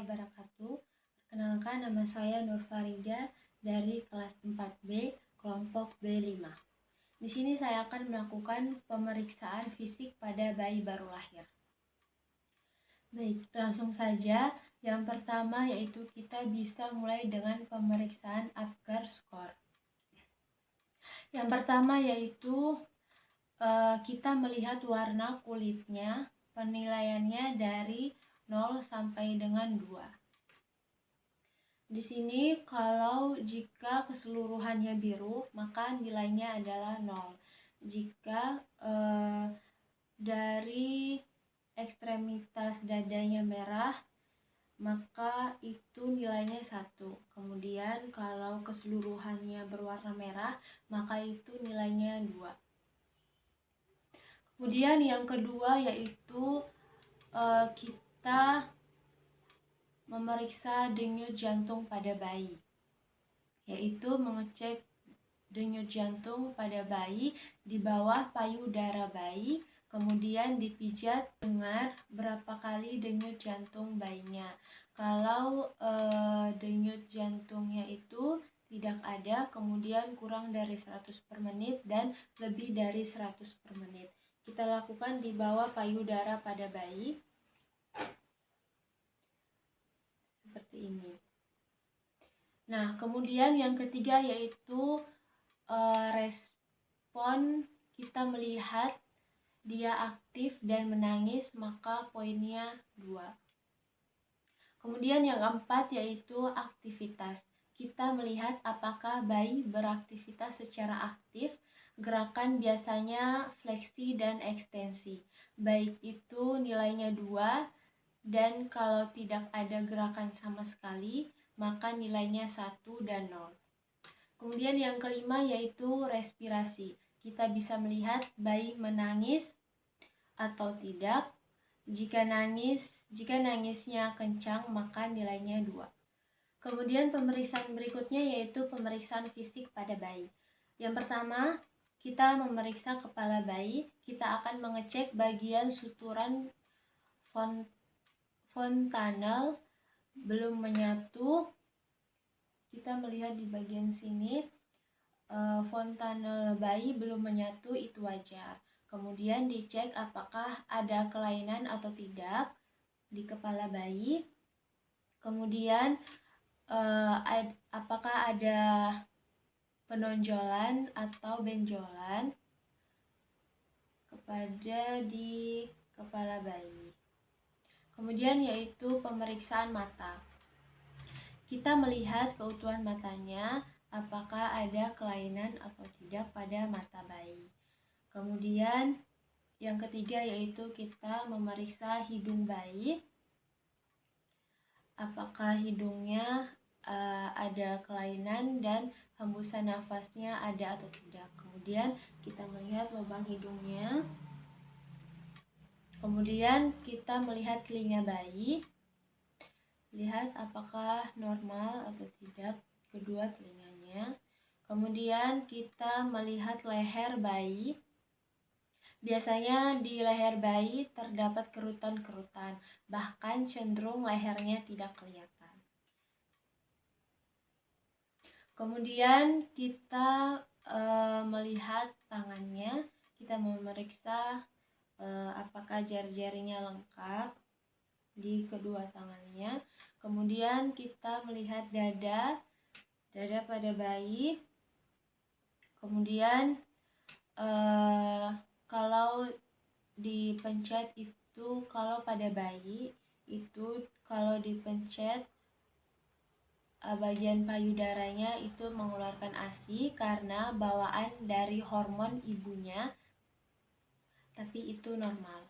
wabarakatuh. Perkenalkan, nama saya Nur Farida dari kelas 4B, kelompok B5. Di sini saya akan melakukan pemeriksaan fisik pada bayi baru lahir. Baik, langsung saja. Yang pertama yaitu kita bisa mulai dengan pemeriksaan Apgar Score. Yang pertama yaitu kita melihat warna kulitnya, penilaiannya dari 0 sampai dengan 2. Di sini kalau jika keseluruhannya biru, maka nilainya adalah 0. Jika dari ekstremitas dadanya merah, maka itu nilainya 1. Kemudian kalau keseluruhannya berwarna merah, maka itu nilainya 2. Kemudian yang kedua yaitu kita memeriksa denyut jantung pada bayi, yaitu mengecek denyut jantung pada bayi di bawah payudara bayi, kemudian dipijat, dengar berapa kali denyut jantung bayinya. Kalau denyut jantungnya itu tidak ada, kemudian kurang dari 100 per menit dan lebih dari 100 per menit. Kita lakukan di bawah payudara pada bayi seperti ini. Nah, kemudian yang ketiga yaitu respon, kita melihat dia aktif dan menangis, maka poinnya 2. Kemudian yang keempat yaitu aktivitas. Kita melihat apakah bayi beraktivitas secara aktif. Gerakan biasanya fleksi dan ekstensi. Baik itu nilainya 2, dan kalau tidak ada gerakan sama sekali, maka nilainya 1 dan 0. Kemudian yang kelima yaitu respirasi. Kita bisa melihat bayi menangis atau tidak. Jika nangisnya kencang, maka nilainya 2. Kemudian pemeriksaan berikutnya yaitu pemeriksaan fisik pada bayi. Yang pertama, kita memeriksa kepala bayi. Kita akan mengecek bagian suturan fontanel belum menyatu. Kita melihat di bagian sini fontanel bayi belum menyatu, itu wajar. Kemudian dicek apakah ada kelainan atau tidak di kepala bayi. Kemudian apakah ada penonjolan atau benjolan di kepala bayi. Kemudian yaitu pemeriksaan mata. Kita melihat keutuhan matanya, apakah ada kelainan atau tidak pada mata bayi. Kemudian yang ketiga yaitu kita memeriksa hidung bayi. Apakah hidungnya ada kelainan dan hembusan nafasnya ada atau tidak. Kemudian kita melihat lubang hidungnya. Kemudian kita melihat telinga bayi. Lihat apakah normal atau tidak kedua telinganya. Kemudian kita melihat leher bayi. Biasanya di leher bayi terdapat kerutan-kerutan, bahkan cenderung lehernya tidak kelihatan. Kemudian kita melihat tangannya. Kita memeriksa apakah jari-jarinya lengkap di kedua tangannya. Kemudian kita melihat dada pada bayi. Kemudian kalau dipencet itu, kalau pada bayi itu kalau dipencet bagian payudaranya itu mengeluarkan ASI karena bawaan dari hormon ibunya, tapi itu normal.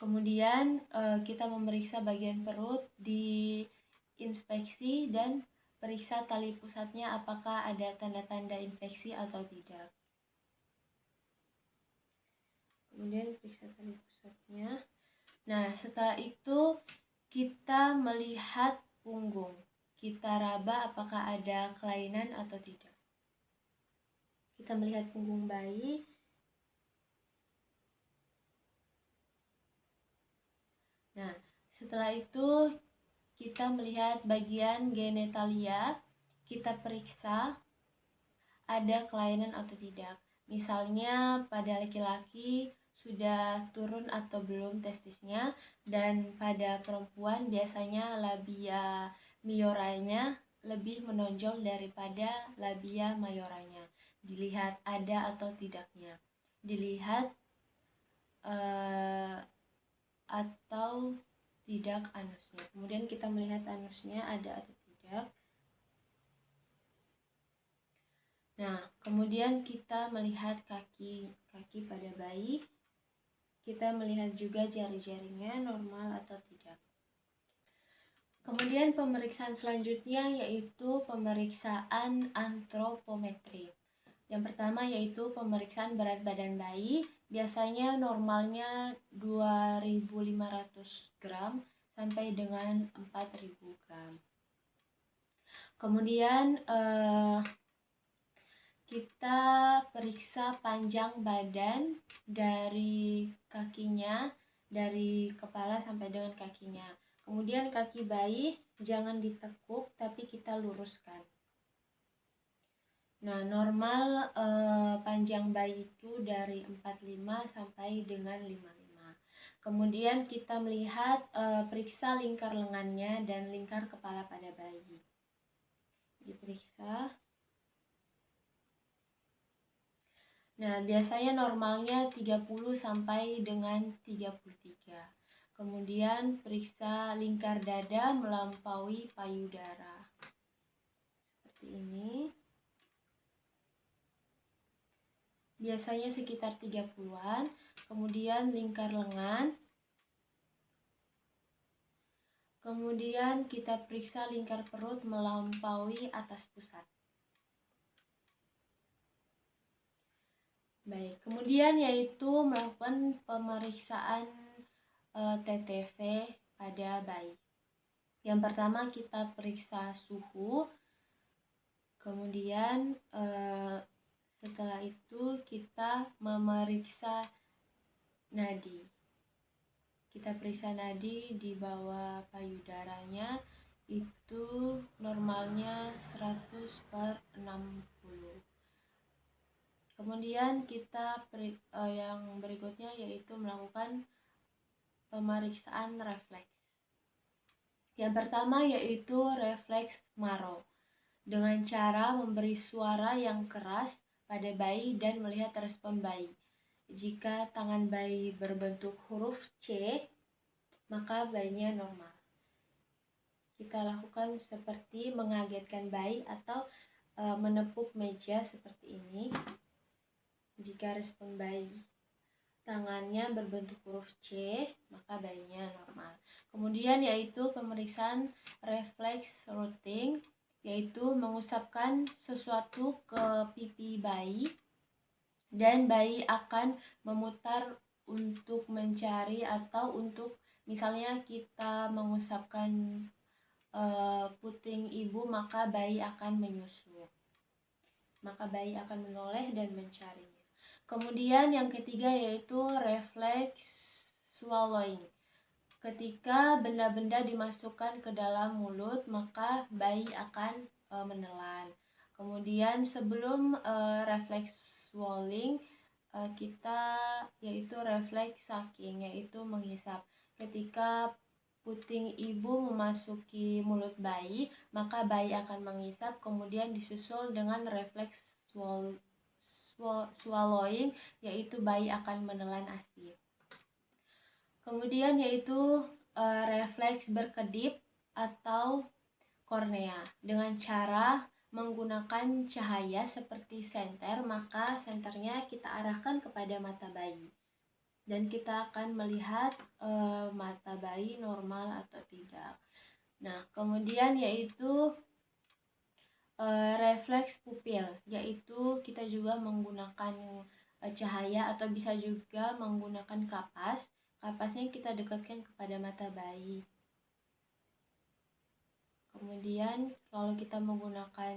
Kemudian kita memeriksa bagian perut, diinspeksi dan periksa tali pusatnya apakah ada tanda-tanda infeksi atau tidak. Kemudian periksa tali pusatnya. Nah, setelah itu kita melihat punggung. Kita raba apakah ada kelainan atau tidak. Kita melihat punggung bayi. Nah, Setelah itu kita melihat bagian genitalia, kita periksa ada kelainan atau tidak. Misalnya pada laki-laki sudah turun atau belum testisnya, dan pada perempuan biasanya labia majoranya lebih menonjol daripada labia majoranya. Dilihat ada atau tidaknya. Dilihat atau tidak anusnya. Kemudian kita melihat anusnya ada atau tidak. Nah, kemudian kita melihat kaki pada bayi. Kita melihat juga jari-jarinya normal atau tidak. Kemudian pemeriksaan selanjutnya yaitu pemeriksaan antropometri. Yang pertama yaitu pemeriksaan berat badan bayi. Biasanya normalnya 2.500 gram sampai dengan 4.000 gram. Kemudian kita periksa panjang badan dari kakinya, dari kepala sampai dengan kakinya. Kemudian kaki bayi jangan ditekuk tapi kita luruskan. Nah, normal panjang bayi itu dari 45 sampai dengan 55. Kemudian kita melihat periksa lingkar lengannya dan lingkar kepala pada bayi. Diperiksa. Nah, biasanya normalnya 30 sampai dengan 33. Kemudian periksa lingkar dada melampaui payudara. Seperti ini. Biasanya sekitar 30-an. Kemudian lingkar lengan. Kemudian kita periksa lingkar perut melampaui atas pusat. Baik, kemudian yaitu melakukan pemeriksaan TTV pada bayi. Yang pertama kita periksa suhu, kemudian setelah itu kita memeriksa nadi. Kita periksa nadi di bawah payudaranya, itu normalnya 100/60. Kemudian kita yang berikutnya yaitu melakukan pemeriksaan refleks. Yang pertama yaitu refleks Maro, dengan cara memberi suara yang keras pada bayi dan melihat respon bayi. Jika tangan bayi berbentuk huruf C, maka bayinya normal. Kita lakukan seperti mengagetkan bayi atau menepuk meja seperti ini. Jika respon bayi tangannya berbentuk huruf C, maka bayinya normal. Kemudian yaitu pemeriksaan refleks rooting, yaitu mengusapkan sesuatu ke pipi bayi dan bayi akan memutar untuk mencari atau untuk misalnya kita mengusapkan puting ibu, maka bayi akan menyusu. Maka bayi akan menoleh dan mencarinya. Kemudian yang ketiga yaitu refleks swallowing. Ketika benda-benda dimasukkan ke dalam mulut, maka bayi akan menelan. Kemudian sebelum refleks swallowing, kita yaitu refleks sucking, yaitu menghisap. Ketika puting ibu memasuki mulut bayi, maka bayi akan menghisap, kemudian disusul dengan refleks swallowing, yaitu bayi akan menelan ASI. Kemudian yaitu refleks berkedip atau kornea, dengan cara menggunakan cahaya seperti senter, maka senternya kita arahkan kepada mata bayi dan kita akan melihat mata bayi normal atau tidak. Nah, kemudian yaitu refleks pupil, yaitu kita juga menggunakan cahaya atau bisa juga menggunakan kapas. Kapasnya kita dekatkan kepada mata bayi. Kemudian kalau kita menggunakan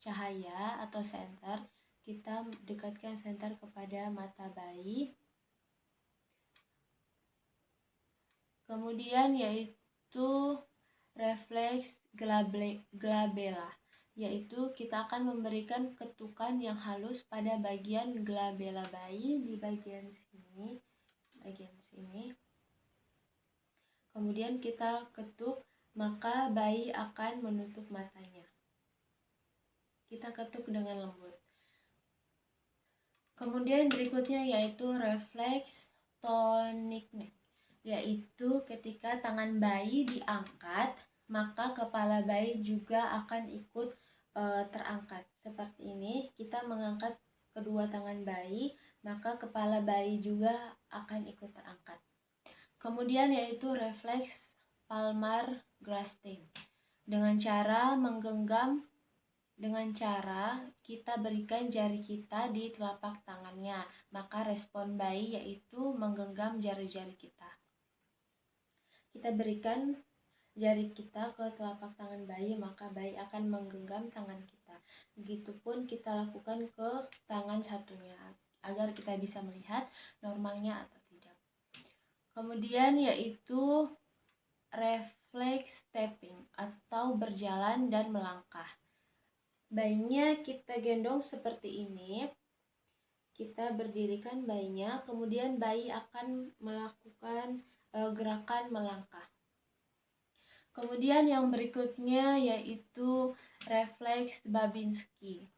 cahaya atau senter, kita dekatkan senter kepada mata bayi. Kemudian yaitu refleks glabella, yaitu kita akan memberikan ketukan yang halus pada bagian glabella bayi di bagian sini, Kemudian kita ketuk, maka bayi akan menutup matanya. Kita ketuk dengan lembut. Kemudian berikutnya yaitu refleks tonic neck, yaitu ketika tangan bayi diangkat, maka kepala bayi juga akan ikut terangkat. Seperti ini, kita mengangkat kedua tangan bayi, maka kepala bayi juga akan ikut terangkat. Kemudian yaitu refleks palmar grasping, dengan cara kita berikan jari kita di telapak tangannya, maka respon bayi yaitu menggenggam jari-jari kita. Kita berikan jari kita ke telapak tangan bayi, maka bayi akan menggenggam tangan kita. Begitupun kita lakukan ke tangan satunya, agar kita bisa melihat normalnya atau tidak. Kemudian yaitu refleks stepping atau berjalan dan melangkah. Bayinya kita gendong seperti ini. Kita berdirikan bayinya, kemudian bayi akan melakukan gerakan melangkah. Kemudian yang berikutnya yaitu refleks Babinski,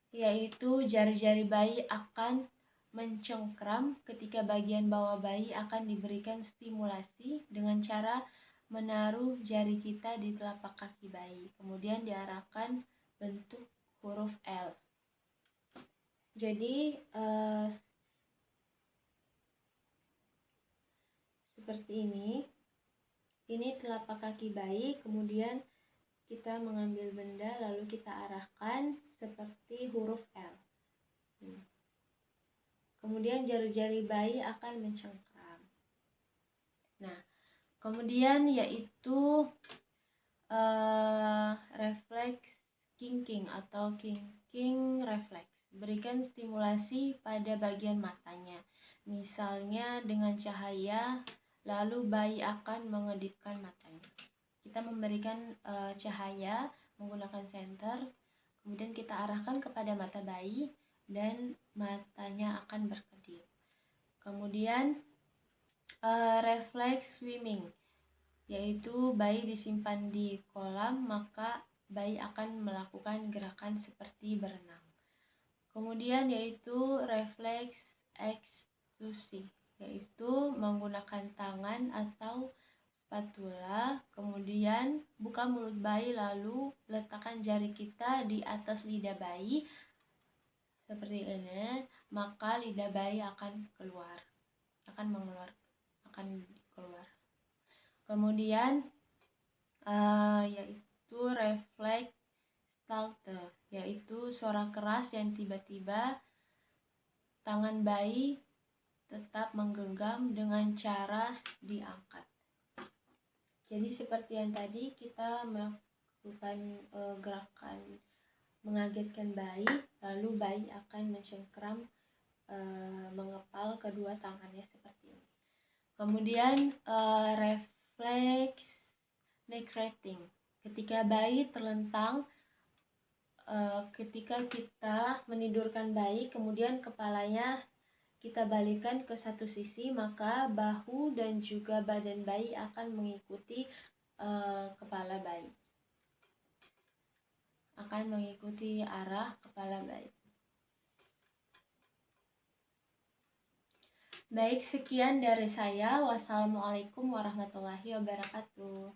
yaitu jari-jari bayi akan mencengkram ketika bagian bawah bayi akan diberikan stimulasi dengan cara menaruh jari kita di telapak kaki bayi, kemudian diarahkan bentuk huruf L. Jadi seperti ini telapak kaki bayi, kemudian kita mengambil benda lalu kita arahkan seperti huruf L. Kemudian jari-jari bayi akan mencengkram. Nah, kemudian yaitu refleks kinking atau kinking refleks. Berikan stimulasi pada bagian matanya. Misalnya dengan cahaya, lalu bayi akan mengedipkan matanya. Kita memberikan cahaya menggunakan senter, kemudian kita arahkan kepada mata bayi dan matanya akan berkedip. Kemudian refleks swimming, yaitu bayi disimpan di kolam, maka bayi akan melakukan gerakan seperti berenang. Kemudian yaitu refleks ekstusi, yaitu menggunakan tangan atau spatula, kemudian buka mulut bayi lalu letakkan jari kita di atas lidah bayi seperti ini, maka lidah bayi akan keluar. Kemudian yaitu refleks stalte, yaitu suara keras yang tiba-tiba tangan bayi tetap menggenggam dengan cara diangkat. Jadi seperti yang tadi, kita melakukan gerakan mengagetkan bayi, lalu bayi akan mencengkram mengepal kedua tangannya seperti ini. Kemudian refleks neck rating, ketika bayi terlentang, ketika kita menidurkan bayi, kemudian kepalanya kita balikkan ke satu sisi, maka bahu dan juga badan bayi akan mengikuti kepala bayi, akan mengikuti arah kepala bayi. Baik, sekian dari saya. Wassalamualaikum warahmatullahi wabarakatuh.